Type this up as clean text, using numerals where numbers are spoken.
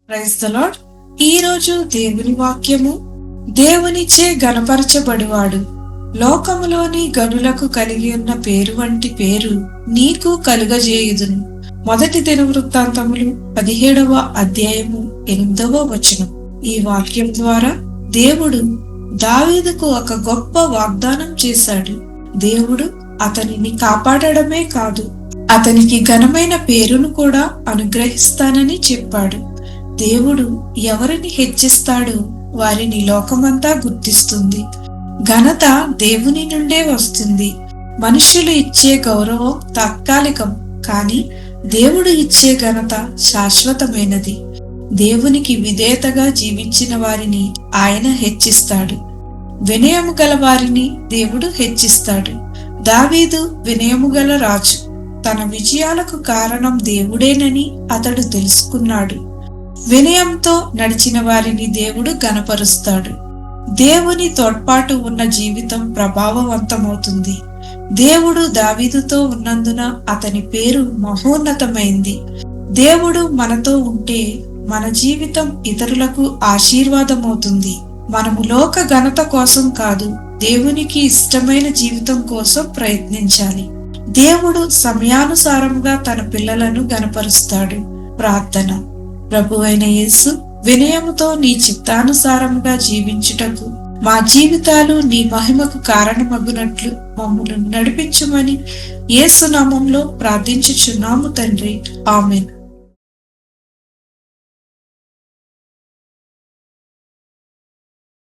Praise the lord. ఈ రోజు దేవుని వాక్యము, దేవునిచే గణపరచబడివాడు లోకములోని గనులకు కలిగి ఉన్న పేరు వంటి పేరు నీకు కలుగజేయుదును. మొదటి దినవృత్తాంతములు 17వ అధ్యాయము 8వ వచనం. ఈ వాక్యం ద్వారా దేవుడు దావీదుకు ఒక గొప్ప వాగ్దానం చేశాడు. దేవుడు అతనిని కాపాడడమే కాదు, అతనికి ఘనమైన పేరును కూడా అనుగ్రహిస్తానని చెప్పాడు. దేవుడు ఎవరిని హెచ్చిస్తాడో వారిని లోకమంతా గుర్తిస్తుంది. ఘనత దేవుని నుండే వస్తుంది. మనుషులు ఇచ్చే గౌరవం తాత్కాలికం, కానీ దేవుడు ఇచ్చే ఘనత శాశ్వతమైనది. దేవునికి విధేయతగా జీవించిన వారిని ఆయన హెచ్చిస్తాడు. వినయము గల వారిని దేవుడు హెచ్చిస్తాడు. దావీదు వినయము గల రాజు. తన విజయాలకు కారణం దేవుడేనని అతడు తెలుసుకున్నాడు. వినయంతో నడిచిన వారిని దేవుడు గణపరుస్తాడు. దేవుని తోడ్పాటు ఉన్న జీవితం ప్రభావవంతమవుతుంది. దేవుడు దావీదుతో ఉన్నందున అతని పేరు మహోన్నతమైంది. దేవుడు మనతో ఉంటే మన జీవితం ఇతరులకు ఆశీర్వాదమవుతుంది. మనము లోక ఘనత కోసం కాదు, దేవునికి ఇష్టమైన జీవితం కోసం ప్రయత్నించాలి. దేవుడు సమయానుసారంగా తన పిల్లలను గణపరుస్తాడు. ప్రార్థన. ప్రభువైన యేసు, వినయముతో నీ చిత్తానుసారముగా జీవించుటకు మా జీవితాలు నీ మహిమకు కారణమగునట్లు మమ్మల్ని నడిపించుమని యేసు నామములో ప్రార్థించుచున్నాము తండ్రి. ఆమేన్.